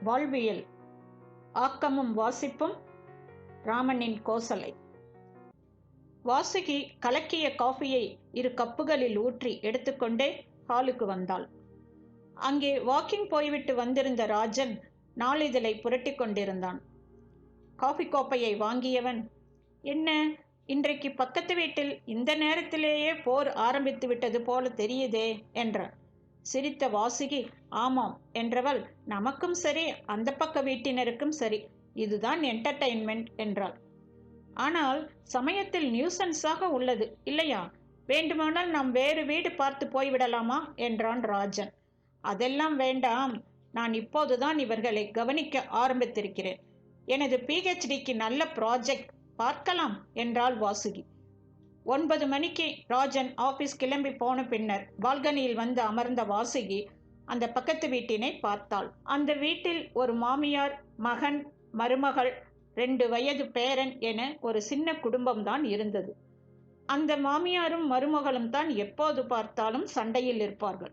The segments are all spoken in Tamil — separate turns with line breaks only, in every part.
வாழ்வியல். ஆக்கமும் வாசிப்பும் ராமனின் கோசலை. வாசுகி கலக்கிய காஃபியை 2 கப்புகளில் ஊற்றி எடுத்துக்கொண்டே ஹாலுக்கு வந்தாள். அங்கே வாக்கிங் போய்விட்டு வந்திருந்த ராஜன் நாளிதழை புரட்டி கொண்டிருந்தான். காஃபி கோப்பையை வாங்கியவன், என்ன இன்றைக்கு பக்கத்து வீட்டில் இந்த நேரத்திலேயே போர் ஆரம்பித்து விட்டது போல தெரியுதே என்றான். சிரித்த வாசுகி, ஆமாம் என்றவள், நமக்கும் சரி அந்த பக்க வீட்டினருக்கும் சரி, இதுதான் என்டர்டெயின்மெண்ட் என்றாள். ஆனால் சமயத்தில் நியூசன்ஸாக உள்ளது இல்லையா? வேண்டுமானால் நாம் வேறு வீடு பார்த்து போய்விடலாமா என்றான் ராஜன். அதெல்லாம் வேண்டாம், நான் இப்போதுதான் இவர்களை கவனிக்க ஆரம்பித்திருக்கிறேன். எனது PhDக்கு நல்ல ப்ராஜெக்ட், பார்க்கலாம் என்றாள் வாசுகி. 9 மணிக்கு ராஜன் ஆபீஸ் கிளம்பி போன பின்னர் பால்கனியில் வந்து அமர்ந்த வாசுகி அந்த பக்கத்து வீட்டினை பார்த்தாள். அந்த வீட்டில் ஒரு மாமியார், மகன், மருமகள், 2 வயது பேரன் என ஒரு சின்ன குடும்பம்தான் இருந்தது. அந்த மாமியாரும் மருமகளும் தான் எப்போது பார்த்தாலும் சண்டையில் இருப்பார்கள்.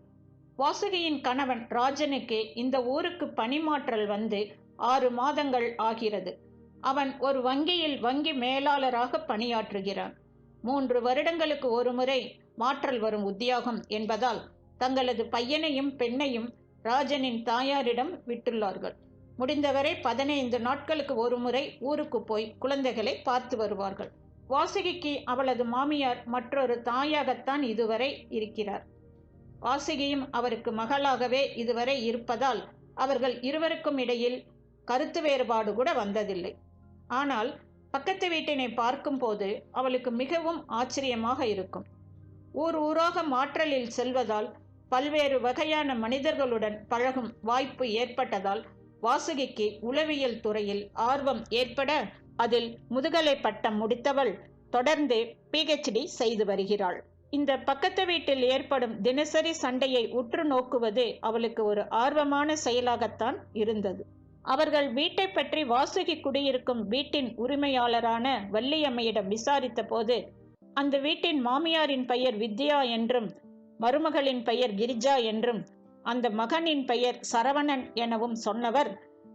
வாசுகியின் கணவன் ராஜனுக்கு இந்த ஊருக்கு பணிமாற்றல் வந்து 6 மாதங்கள் ஆகிறது. அவன் ஒரு வங்கியில் வங்கி மேலாளராக பணியாற்றுகிறான். 3 வருடங்களுக்கு ஒரு முறை மாற்றல் வரும் உத்தியோகம் என்பதால் தங்களது பையனையும் பெண்ணையும் ராஜனின் தாயாரிடம் விட்டுள்ளார்கள். முடிந்தவரை 15 நாட்களுக்கு ஒரு முறை ஊருக்கு போய் குழந்தைகளை பார்த்து வருவார்கள். வாசுகிக்கு அவளது மாமியார் மற்றொரு தாயாகத்தான் இதுவரை இருக்கிறார். வாசுகியும் அவருக்கு மகளாகவே இதுவரை இருப்பதால் அவர்கள் இருவருக்கும் இடையில் கருத்து வேறுபாடு கூட வந்ததில்லை. ஆனால் பக்கத்து வீட்டினை பார்க்கும் போது அவளுக்கு மிகவும் ஆச்சரியமாக இருக்கும். ஊராக மாற்றலில் செல்வதால் பல்வேறு வகையான மனிதர்களுடன் பழகும் வாய்ப்பு ஏற்பட்டதால் வாசுகிக்கு உளவியல் துறையில் ஆர்வம் ஏற்பட அதில் முதுகலை பட்டம் முடித்தவள் தொடர்ந்து PhD செய்து வருகிறாள். இந்த பக்கத்து வீட்டில் ஏற்படும் தினசரி சண்டையை உற்று நோக்குவது அவளுக்கு ஒரு ஆர்வமான செயலாகத்தான் இருந்தது. அவர்கள் வீட்டை பற்றி வாசுகி குடியிருக்கும் வீட்டின் உரிமையாளரான வள்ளியம்மையிடம் விசாரித்த போது அந்த வீட்டின் மாமியாரின் பெயர் வித்யா என்றும் மருமகளின் பெயர் கிரிஜா என்றும் அந்த மகனின் பெயர் சரவணன் எனவும் சொன்னவர்,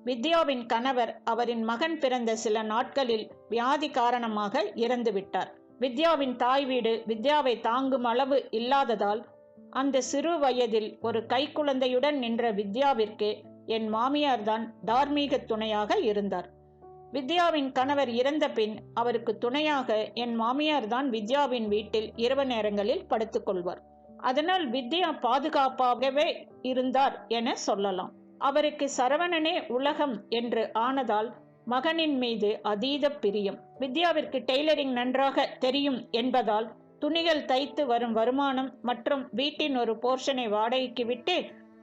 வித்யாவின் கணவர் அவரின் மகன் பிறந்த சில நாட்களில் வியாதி காரணமாக இறந்துவிட்டார். வித்யாவின் தாய் வீடு வித்யாவை தாங்கும் அளவு இல்லாததால் அந்த சிறு வயதில் ஒரு கைக்குழந்தையுடன் நின்ற வித்யாவிற்கு என் மாமியார் தான் தார்மீக துணையாக இருந்தார். வித்யாவின் கணவர் இறந்த பின் அவருக்கு துணையாக என் மாமியார் தான் வித்யாவின் வீட்டில் இரவு நேரங்களில் படுத்துக்கொள்வார். அதனால் வித்யா பாதுகாப்பாகவே இருந்தார் என சொல்லலாம். அவருக்கு சரவணனே உலகம் என்று ஆனதால் மகனின் மீது அதீத பிரியம். வித்யாவிற்கு டெய்லரிங் நன்றாக தெரியும் என்பதால் துணிகள் தைத்து வரும் வருமானம் மற்றும் வீட்டின் ஒரு போர்ஷனை வாடகைக்கு விட்டு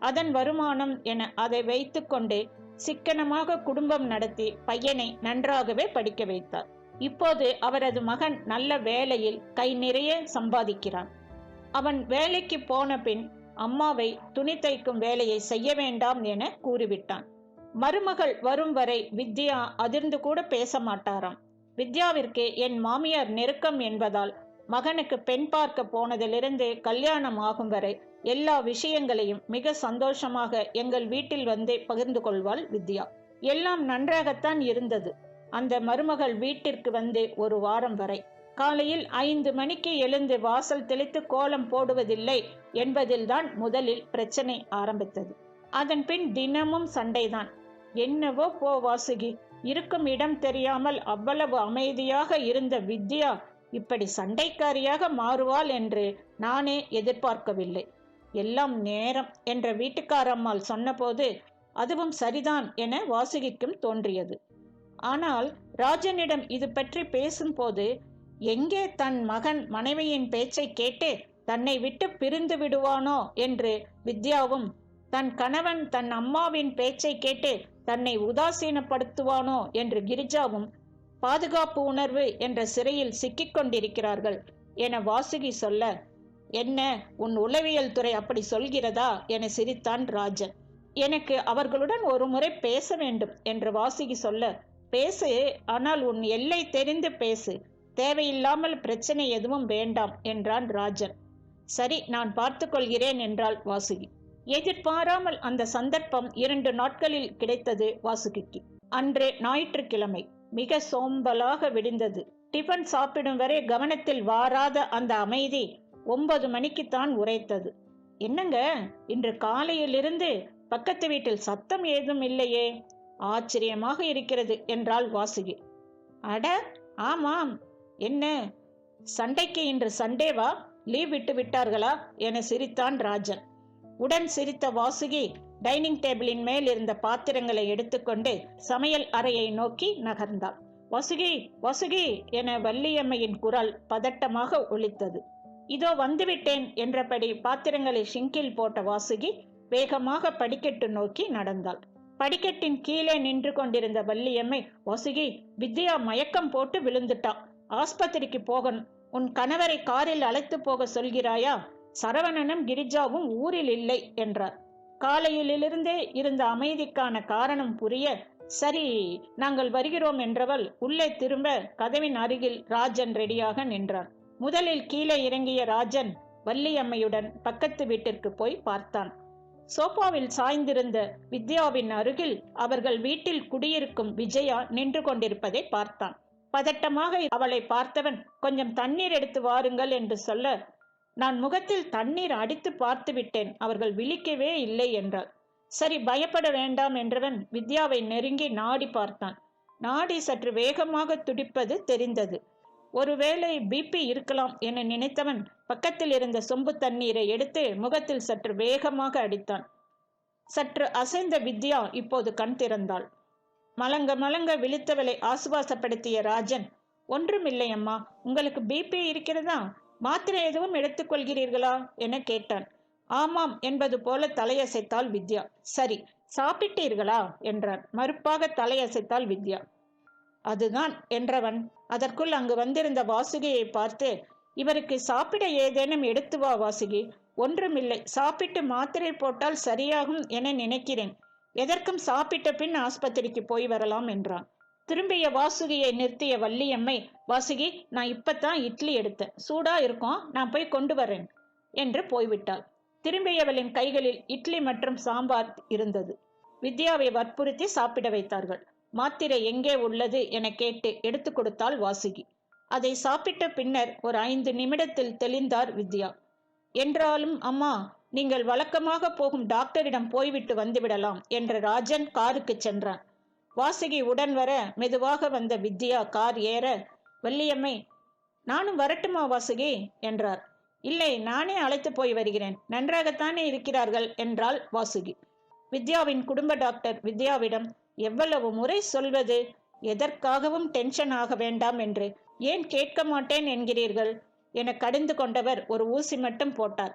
அதன் வருமானம் என அதை வைத்து கொண்டு சிக்கனமாக குடும்பம் நடத்தி பையனை நன்றாகவே படிக்க வைத்தார். இப்போது அவரது மகன் நல்ல வேலையில் கை நிறைய சம்பாதிக்கிறான். அவன் வேலைக்கு போன பின் அம்மாவை துணி தைக்கும் வேலையை செய்ய வேண்டாம் என கூறிவிட்டான். மருமகள் வரும் வரை வித்யா அதிர்ந்து கூட பேச மாட்டாராம். வித்யாவிற்கு என் மாமியார் நெருக்கம் என்பதால் மகனுக்கு பெண் பார்க்க போனதிலிருந்து கல்யாணம் ஆகும் வரை எல்லா விஷயங்களையும் மிக சந்தோஷமாக எங்கள் வீட்டில் வந்தே பகிர்ந்து கொள்வாள் வித்யா. எல்லாம் நன்றாகத்தான் இருந்தது அந்த மருமகள் வீட்டிற்கு வந்து ஒரு வாரம் வரை. காலையில் 5 மணிக்கு எழுந்து வாசல் தெளித்து கோலம் போடுவதில்லை என்பதில்தான் முதலில் பிரச்சனை ஆரம்பித்தது. அதன் பின் தினமும் சண்டைதான். என்னவோ போ வாசுகி, இருக்கும் இடம் தெரியாமல் அவ்வளவு அமைதியாக இருந்த வித்யா இப்படி சண்டைக்காரியாக மாறுவாள் என்று நானே எதிர்பார்க்கவில்லை. எல்லாம் நேரம் என்ற வீட்டுக்காரம்மாள் சொன்னபோது அதுவும் சரிதான் என வாசுகிக்கும் தோன்றியது. ஆனால் ராஜனிடம் இது பற்றி பேசும்போது எங்கே தன் மகன் மனைவியின் பேச்சை கேட்டு தன்னை விட்டு பிரிந்து விடுவானோ என்று வித்யாவும், தன் கணவன் தன் அம்மாவின் பேச்சை கேட்டு தன்னை உதாசீனப்படுத்துவானோ என்று கிரிஜாவும் பாதுகாப்பு உணர்வு என்ற சிறையில் சிக்கிக்கொண்டிருக்கிறார்கள் என வாசுகி சொல்ல, என்ன உன் உளவியல் துறை அப்படி சொல்கிறதா என சிரித்தான் ராஜன். எனக்கு அவர்களுடன் ஒரு முறை பேச வேண்டும் என்று வாசுகி சொல்ல, பேசு, ஆனால் உன் எல்லை தெரிந்து பேசு, தேவையில்லாமல் பிரச்சனை எதுவும் வேண்டாம் என்றான் ராஜன். சரி, நான் பார்த்து கொள்கிறேன் என்றாள் வாசுகி. எதிர்பாராமல் அந்த சந்தர்ப்பம் 2 நாட்களில் கிடைத்தது வாசுகிக்கு. அன்று ஞாயிற்றுக்கிழமை. மிக சோம்பலாக விடிந்தது. டிஃபன் சாப்பிடும் வரை கவனத்தில் வாராத அந்த அமைதி 9 மணிக்குத்தான் உரைத்தது. என்னங்க, இன்று காலையிலிருந்து பக்கத்து வீட்டில் சத்தம் ஏதும் இல்லையே, ஆச்சரியமாக இருக்கிறது என்றாள் வாசுகி. அட ஆமாம், என்ன சண்டைக்கு இன்று சண்டேவா, லீவ் விட்டு விட்டார்களா என சிரித்தான் ராஜன். உடன் சிரித்த வாசுகி டைனிங் டேபிளின் மேல் இருந்த பாத்திரங்களை எடுத்துக்கொண்டு சமையல் அறையை நோக்கி நகர்ந்தாள். வாசுகி, வாசுகி என வள்ளியம்மையின் குரல் பதட்டமாக ஒலித்தது. இதோ வந்துவிட்டேன் என்றபடி பாத்திரங்களை ஷிங்கில் போட்ட வாசுகி வேகமாக படிக்கட்டு நோக்கி நடந்தாள். படிக்கட்டின் கீழே நின்று கொண்டிருந்த வள்ளியம்மை, வாசுகி, வித்யா மயக்கம் போட்டு விழுந்துட்டா, ஆஸ்பத்திரிக்கு போகணும். உன் கணவரை காரில் அழைத்து போக சொல்கிறாயா? சரவணனும் கிரிஜாவும் ஊரில் இல்லை என்றார். காலையிலிருந்தே இருந்த அமைதிக்கான காரணம் புரிய, சரி நாங்கள் வருகிறோம் என்றவள் உள்ளே திரும்ப கதவின் அருகில் ராஜன் ரெடியாக நின்றான். முதலில் கீழே இறங்கிய ராஜன் வள்ளியம்மையுடன் பக்கத்து வீட்டிற்கு போய் பார்த்தான். சோஃபாவில் சாய்ந்திருந்த வித்யாவின் அருகில் அவர்கள் வீட்டில் குடியிருக்கும் விஜயா நின்று கொண்டிருப்பதை பார்த்தான். பதட்டமாக அவளை பார்த்தவன், கொஞ்சம் தண்ணீர் எடுத்து வாருங்கள் என்று சொல்ல, நான் முகத்தில் தண்ணீர் அடித்து பார்த்து விட்டேன், அவர்கள் விழிக்கவே இல்லை என்றாள். சரி, பயப்பட வேண்டாம் என்றவன் வித்யாவை நெருங்கி நாடி பார்த்தான். நாடி சற்று வேகமாக துடிப்பது தெரிந்தது. ஒருவேளை பிபி இருக்கலாம் என நினைத்தவன் பக்கத்தில் இருந்த சொம்பு தண்ணீரை எடுத்து முகத்தில் சற்று வேகமாக அடித்தான். சற்று அசைந்த வித்யா இப்போது கண் திறந்தாள். மலங்க மலங்க விழித்தவளை ஆசுவாசப்படுத்திய ராஜன், ஒன்றுமில்லை அம்மா, உங்களுக்கு பிபி இருக்கிறதா, மாத்திரை எதுவும் எடுத்துக்கொள்கிறீர்களா என கேட்டான். ஆமாம் என்பது போல தலையசைத்தாள் வித்யா. சரி, சாப்பிட்டீர்களா என்றான். மறுப்பாக தலையசைத்தாள் வித்யா. அதுதான் என்றவன் அதற்குள் அங்கு வந்திருந்த வாசுகியை பார்த்து, இவருக்கு சாப்பிட ஏதேனும் எடுத்து வா வாசுகி. ஒன்றுமில்லை, சாப்பிட்டு மாத்திரை போட்டால் சரியாகும் என நினைக்கிறேன். எதற்கும் சாப்பிட்ட பின் ஆஸ்பத்திரிக்கு போய் வரலாம் என்றான். திரும்பிய வாசுகியை நிறுத்திய வள்ளியம்மை, வாசுகி, நான் இப்பத்தான் இட்லி எடுத்தேன், சூடா இருக்கும், நான் போய் கொண்டு வரேன் என்று போய்விட்டாள். திரும்பியவளின் கைகளில் இட்லி மற்றும் சாம்பார் இருந்தது. வித்யாவை வற்புறுத்தி சாப்பிட வைத்தார்கள். மாத்திரை எங்கே உள்ளது என கேட்டு எடுத்து கொடுத்தாள் வாசுகி. அதை சாப்பிட்ட பின்னர் ஒரு 5 நிமிடத்தில் தெளிந்தார் வித்யா. என்றாலும் அம்மா, நீங்கள் வழக்கமாக போகும் டாக்டரிடம் போய்விட்டு வந்துவிடலாம் என்று ராஜன் காருக்கு சென்றான். வாசுகி உடன் வர மெதுவாக வந்த வித்யா கார் ஏற, வள்ளியம்மை, நானும் வரட்டுமா வாசுகி என்றார். இல்லை, நானே அழைத்து போய் வருகிறேன், நன்றாகத்தானே இருக்கிறார்கள் என்றாள் வாசுகி. வித்யாவின் குடும்ப டாக்டர் வித்யாவிடம், எவ்வளவு முறை சொல்வது, எதற்காகவும் டென்ஷன் ஆக வேண்டாம் என்று, ஏன் கேட்க மாட்டேன் என்கிறீர்கள் என கடிந்து கொண்டவர் ஒரு ஊசி மட்டும் போட்டார்.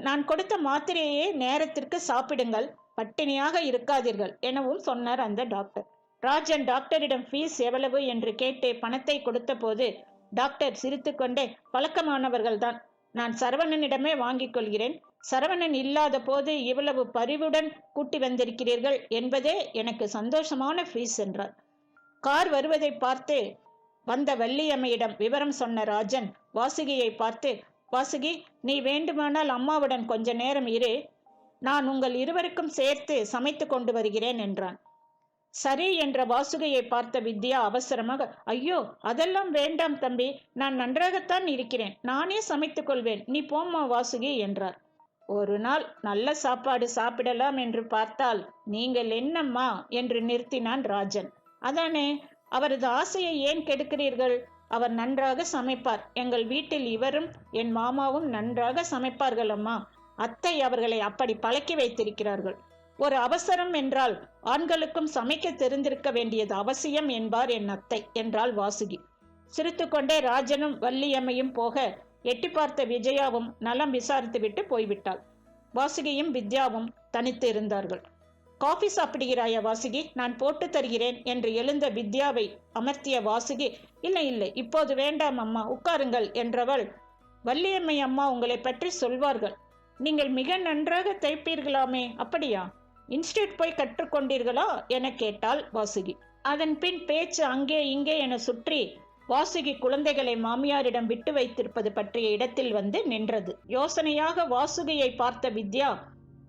நான் கொடுத்த மாத்திரையே நேரத்திற்கு சாப்பிடுங்கள், பட்டினியாக இருக்காதீர்கள் எனவும் சொன்னார் அந்த டாக்டர். ராஜன் டாக்டரிடம் ஃபீஸ் எவ்வளவு என்று கேட்டு பணத்தை கொடுத்த போது டாக்டர் சிரித்துக்கொண்டே, பழக்கமானவர்கள்தான், நான் சரவணனிடமே வாங்கிக் கொள்கிறேன், சரவணன் இல்லாத போது இவ்வளவு பரிவுடன் கூட்டி வந்திருக்கிறீர்கள் என்பதே எனக்கு சந்தோஷமான ஃபீஸ் என்றார். கார் வருவதை பார்த்து வந்த வள்ளியம்மையிடம் விவரம் சொன்ன ராஜன் வாசுகியை பார்த்து, வாசுகி, நீ வேண்டுமானால் அம்மாவுடன் கொஞ்ச நேரம் இரு, நான் உங்கள் இருவருக்கும் சேர்த்து சமைத்து கொண்டு வருகிறேன் என்றான். சரி என்ற வாசுகியை பார்த்த வித்யா அவசரமாக, ஐயோ அதெல்லாம் வேண்டாம் தம்பி, நான் நன்றாகத்தான் இருக்கிறேன், நானே சமைத்துக் கொள்வேன், நீ போம்மா வாசுகி என்றார். ஒரு நாள் நல்ல சாப்பாடு சாப்பிடலாம் என்று பார்த்தால் நீங்கள் என்னம்மா என்று நிறுத்தினான் ராஜன். அதானே, அவரது ஆசையை ஏன் கெடுக்கிறீர்கள்? அவர் நன்றாக சமைப்பார், எங்கள் வீட்டில் இவரும் என் மாமாவும் நன்றாக சமைப்பார்கள் அம்மா, அத்தை அவர்களை அப்படி பழக்கி வைத்திருக்கிறார்கள். ஒரு அவசரம் என்றால் ஆண்களுக்கும் சமைக்க தெரிந்திருக்க வேண்டியது அவசியம் என்பார் என் அத்தை என்றாள் வாசுகி. சிரித்துக்கொண்டே ராஜனும் வள்ளியம்மையும் போக எட்டி பார்த்த விஜயாவும் நலம் விசாரித்துவிட்டு போய்விட்டாள். வாசுகியும் வித்யாவும் தனித்து இருந்தார்கள். காஃபி சாப்பிடுகிறாயா வாசுகி, நான் போட்டு தருகிறேன் என்று எழுந்த வித்யாவை அமர்த்திய வாசுகி, இல்லை இல்லை இப்போது வேண்டாம் அம்மா, உட்காருங்கள் என்றவள், வள்ளியம்மை அம்மா உங்களை பற்றி சொல்வார்கள், நீங்கள் மிக நன்றாக தைப்பீர்களாமே, அப்படியா, இன்ஸ்டியூட் போய் கற்றுக்கொண்டீர்களா என கேட்டாள் வாசுகி. அதன் பின் பேச்சு அங்கே இங்கே என சுற்றி வாசுகி குழந்தைகளை மாமியாரிடம் விட்டு வைத்திருப்பது பற்றிய இடத்தில் வந்து நின்றது. யோசனையாக வாசுகியை பார்த்த வித்யா,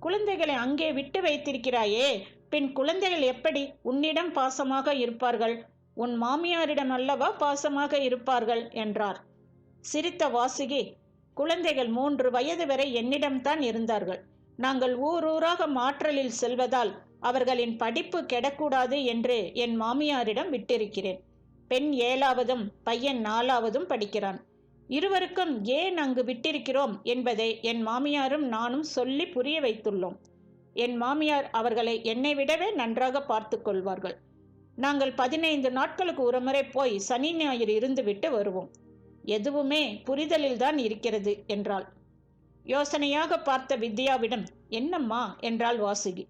குழந்தைகளை அங்கே விட்டு வைத்திருக்கிறாயே, பின் குழந்தைகள் எப்படி உன்னிடம் பாசமாக இருப்பார்கள்? உன் மாமியாரிடம் அல்லவா பாசமாக இருப்பார்கள் என்றார். சிரித்த வாசுகி, குழந்தைகள் 3 வயது வரை என்னிடம்தான் இருந்தார்கள். நாங்கள் ஊராக மாற்றலில் செல்வதால் அவர்களின் படிப்பு கெடக்கூடாது என்று என் மாமியாரிடம் விட்டிருக்கிறேன். பெண் 7ஆவதும் பையன் 4ஆவதும் படிக்கிறான். இருவருக்கும் ஏன் அங்கு விட்டிருக்கிறோம் என்பதை என் மாமியாரும் நானும் சொல்லி புரிய வைத்துள்ளோம். என் மாமியார் அவர்களை என்னை விடவே நன்றாக பார்த்து கொள்வார்கள். நாங்கள் 15 நாட்களுக்கு ஒரு முறை போய் சனி ஞாயிறு இருந்துவிட்டு வருவோம். எதுவுமே புரிதலில்தான் இருக்கிறது என்றாள். யோசனையாக பார்த்த வித்யாவிடம், என்னம்மா என்றாள் வாசுகி.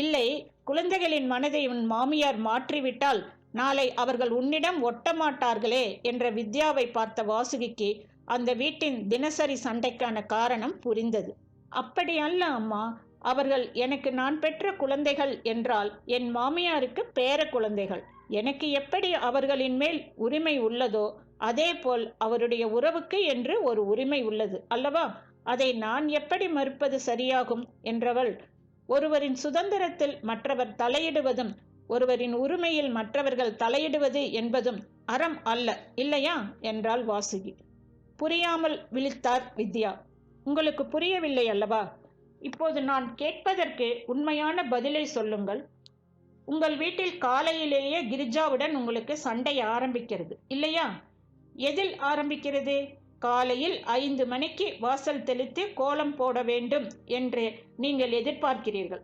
இல்லை, குழந்தைகளின் மனதை உன் மாமியார் மாற்றிவிட்டால் நாளை அவர்கள் உன்னிடம் ஒட்ட மாட்டார்களே என்ற வித்யாவை பார்த்த வாசுகிக்கு அந்த வீட்டின் தினசரி சண்டைக்கான காரணம் புரிந்தது. அப்படி அல்ல அம்மா, அவர்கள் எனக்கு நான் பெற்ற குழந்தைகள் என்றால் என் மாமியாருக்கு பேர குழந்தைகள். எனக்கு எப்படி அவர்களின் மேல் உரிமை உள்ளதோ அதேபோல் அவருடைய உறவுக்கு என்று ஒரு உரிமை உள்ளது அல்லவா? அதை நான் எப்படி மறுப்பது சரியாகும் என்றவள், ஒருவரின் சுதந்திரத்தில் மற்றவர் தலையிடுவதும் ஒருவரின் உரிமையில் மற்றவர்கள் தலையிடுவது என்பதும் அறம் அல்ல, இல்லையா என்றாள் வாசுகி. புரியாமல் விழித்தார் வித்யா. உங்களுக்கு புரியவில்லை அல்லவா? இப்போது நான் கேட்பதற்கு உண்மையான பதிலை சொல்லுங்கள். உங்கள் வீட்டில் காலையிலேயே கிரிஜாவுடன் உங்களுக்கு சண்டை ஆரம்பிக்கிறது இல்லையா? எதில் ஆரம்பிக்கிறது? காலையில் 5 மணிக்கு வாசல் தெளித்து கோலம் போட வேண்டும் என்று நீங்கள் எதிர்பார்க்கிறீர்கள்.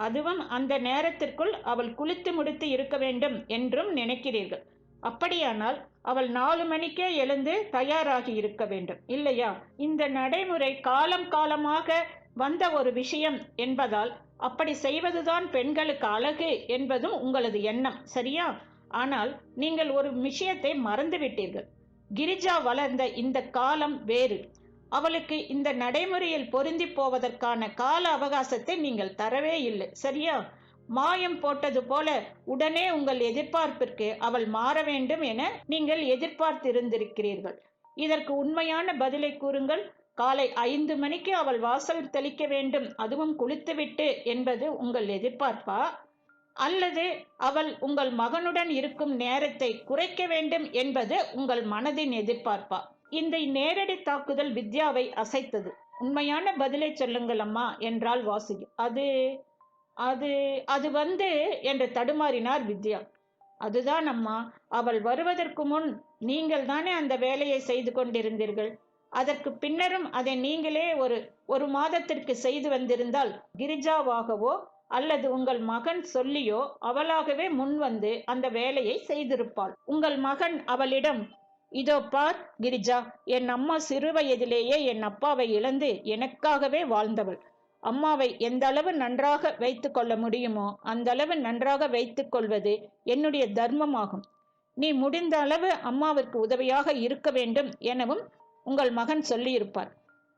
அதுவும் அந்த நேரத்திற்குள் அவள் குளித்து முடித்து இருக்க வேண்டும் என்றும் நினைக்கிறீர்கள். அப்படியானால் அவள் 4 மணிக்கே எழுந்து தயாராகி இருக்க வேண்டும் இல்லையா? இந்த நடைமுறை காலம் காலமாக வந்த ஒரு விஷயம் என்பதால் அப்படி செய்வதுதான் பெண்களுக்கு அழகு என்பதும் உங்களது எண்ணம், சரியா? ஆனால் நீங்கள் ஒரு விஷயத்தை மறந்துவிட்டீர்கள். கிரிஜா வளர்ந்த இந்த காலம் வேறு. அவளுக்கு இந்த நடைமுறையில் பொருந்தி போவதற்கான கால அவகாசத்தை நீங்கள் தரவே இல்லை, சரியா? மாயம் போட்டது போல உடனே உங்கள் எதிர்பார்ப்பிற்கு அவள் மாற வேண்டும் என நீங்கள் எதிர்பார்த்திருந்திருக்கிறீர்கள். இதற்கு உண்மையான பதிலை கூறுங்கள். காலை 5 மணிக்கு அவள் வாசல் தெளிக்க வேண்டும், அதுவும் குளித்துவிட்டு என்பது உங்கள் எதிர்பார்ப்பா? அல்லது அவள் உங்கள் மகனுடன் இருக்கும் நேரத்தை குறைக்க வேண்டும் என்பது உங்கள் மனதின் எதிர்பார்ப்பா? இந்த நேரடி தாக்குதல் வித்யாவை அசைத்தது. உண்மையான பதிலை சொல்லுங்கள் அம்மா என்றாள் வாசுகி. அது அது அது வந்து என்று தடுமாறினார் வித்யா. அதுதான் அம்மா, அவள் வருவதற்கு முன் நீங்கள் தானே அந்த வேலையை செய்து கொண்டிருந்தீர்கள். அதற்கு பின்னரும் அதை நீங்களே ஒரு மாதத்திற்கு செய்து வந்திருந்தால் கிரிஜாவாகவோ அல்லது உங்கள் மகன் சொல்லியோ அவளாகவே முன் வந்து அந்த வேலையை செய்திருப்பாள். உங்கள் மகன் அவளிடம், இதோ பார் கிரிஜா, என் அம்மா சிறு வயதிலேயே என் அப்பாவை இழந்து எனக்காகவே வாழ்ந்தவள். அம்மாவை எந்த அளவு நன்றாக வைத்து கொள்ள முடியுமோ அந்த அளவு நன்றாக வைத்துக் கொள்வது என்னுடைய தர்மமாகும். நீ முடிந்த அளவு அம்மாவிற்கு உதவியாக இருக்க வேண்டும் எனவும் உங்கள் மகன் சொல்லியிருப்பார்.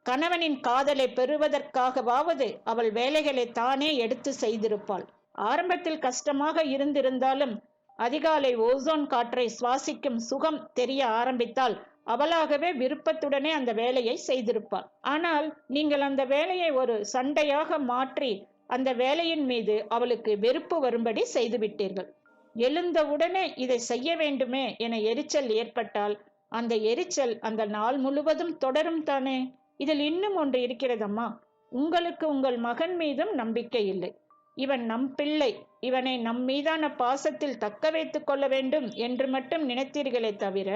கணவனின் காதலை பெறுவதற்காகவாவது அவள் வேலைகளை தானே எடுத்து செய்திருப்பாள். ஆரம்பத்தில் கஷ்டமாக இருந்திருந்தாலும் அதிகாலை ஓசோன் காற்றை சுவாசிக்கும் சுகம் தெரிய ஆரம்பித்தால் அவளாகவே விருப்பத்துடனே அந்த வேலையை செய்திருப்பாள். ஆனால் நீங்கள் அந்த வேலையை ஒரு சண்டையாக மாற்றி அந்த வேலையின் மீது அவளுக்கு வெறுப்பு வரும்படி செய்துவிட்டீர்கள். எழுந்தவுடனே இதை செய்ய வேண்டுமே என எரிச்சல் ஏற்பட்டால் அந்த எரிச்சல் அந்த நாள் முழுவதும் தொடரும் தானே. இதில் இன்னும் ஒன்று இருக்கிறதம்மா, உங்களுக்கு உங்கள் மகன் மீதும் நம்பிக்கை இல்லை. இவன் நம் பிள்ளை, இவனை நம் மீதான பாசத்தில் தக்க வைத்துக் கொள்ள வேண்டும் என்று மட்டும் நினைத்தீர்களே தவிர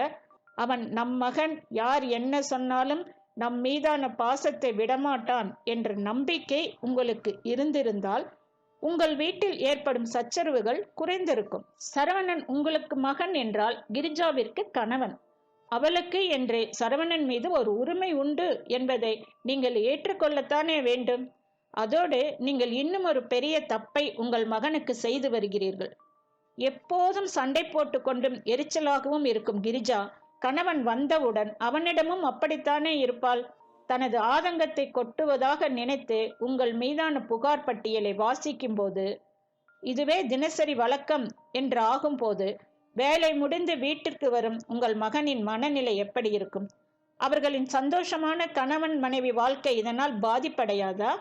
அவன் நம் மகன், யார் என்ன சொன்னாலும் நம் மீதான பாசத்தை விடமாட்டான் என்ற நம்பிக்கை உங்களுக்கு இருந்திருந்தால் உங்கள் வீட்டில் ஏற்படும் சச்சரவுகள் குறைந்திருக்கும். சரவணன் உங்களுக்கு மகன் என்றால் கிரிஜாவிற்கு கணவன். அவளுக்கு என்று சரவணன் மீது ஒரு உரிமை உண்டு என்பதை நீங்கள் ஏற்றுக்கொள்ளத்தானே வேண்டும். அதோடு நீங்கள் இன்னும் ஒரு பெரிய தப்பை உங்கள் மகனுக்கு செய்து வருகிறீர்கள். எப்போதும் சண்டை போட்டு கொண்டும் எரிச்சலாகவும் இருக்கும் கிரிஜா கணவன் வந்தவுடன் அவனிடமும் அப்படித்தானே இருப்பாள். தனது ஆதங்கத்தை கொட்டுவதாக நினைத்து உங்கள் மீதான புகார் பட்டியலை வாசிக்கும் போது, இதுவே தினசரி வழக்கம் என்று ஆகும்போது வேலை முடிந்து வீட்டிற்கு வரும் உங்கள் மகனின் மனநிலை எப்படி இருக்கும்? அவர்களின் சந்தோஷமான கணவன் மனைவி வாழ்க்கை இதனால் பாதிப்படையாதா?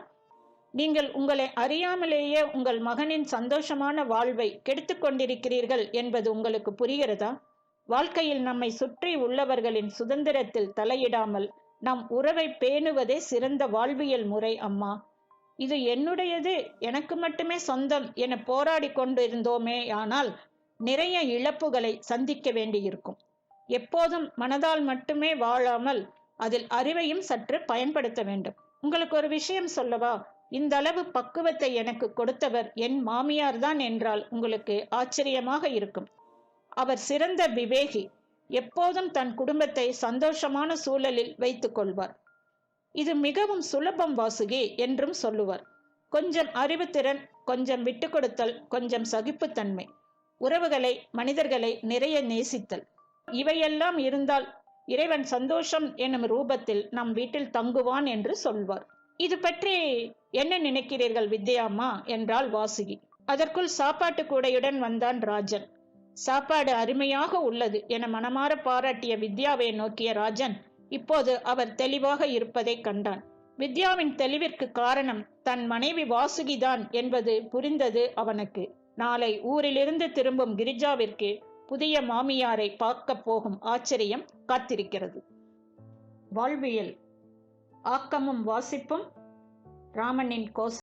நீங்கள் உங்களை அறியாமலேயே உங்கள் மகனின் சந்தோஷமான வாழ்வை கெடுத்துக் கொண்டிருக்கிறீர்கள் என்பது உங்களுக்கு புரிகிறதா? வாழ்க்கையில் நம்மை சுற்றி உள்ளவர்களின் சுதந்திரத்தில் தலையிடாமல் நம் உறவை பேணுவதே சிறந்த வாழ்வியல் முறை அம்மா. இது என்னுடையது, எனக்கு மட்டுமே சொந்தம் என போராடி கொண்டிருந்தோமே ஆனால் நிறைய இழப்புகளை சந்திக்க வேண்டியிருக்கும். எப்போதும் மனதால் மட்டுமே வாழாமல் அதில் அறிவையும் சற்று பயன்படுத்த வேண்டும். உங்களுக்கு ஒரு விஷயம் சொல்லவா? இந்த அளவு பக்குவத்தை எனக்கு கொடுத்தவர் என் மாமியார் தான் என்றால் உங்களுக்கு ஆச்சரியமாக இருக்கும். அவர் சிறந்த விவேகி. எப்போதும் தன் குடும்பத்தை சந்தோஷமான சூழலில் வைத்துக் கொள்வார். இது மிகவும் சுலபம் வாசுகி என்றும் சொல்லுவார். கொஞ்சம் அறிவுத்திறன், கொஞ்சம் விட்டு கொடுத்தல், கொஞ்சம் சகிப்புத்தன்மை, உறவுகளை மனிதர்களை நிறைய நேசித்தல், இவையெல்லாம் இருந்தால் இறைவன் சந்தோஷம் எனும் ரூபத்தில் நம் வீட்டில் தங்குவான் என்று சொல்வார். இது பற்றி என்ன நினைக்கிறீர்கள் வித்யாம்மா என்றாள் வாசுகி. அதற்குள் சாப்பாட்டு கூடையுடன் வந்தான் ராஜன். சாப்பாடு அருமையாக உள்ளது என மனமாற பாராட்டிய வித்யாவை நோக்கிய ராஜன் இப்போது அவர் தெளிவாக இருப்பதை கண்டான். வித்யாவின் தெளிவிற்கு காரணம் தன் மனைவி வாசுகிதான் என்பது புரிந்தது அவனுக்கு. நாளை ஊரிலிருந்து திரும்பும் கிரிஜாவிற்கு புதிய மாமியாரை பார்க்க போகும் ஆச்சரியம் காத்திருக்கிறது. வாழ்வியல் ஆக்கமும் வாசிப்பும் ராமனின் கோசலை.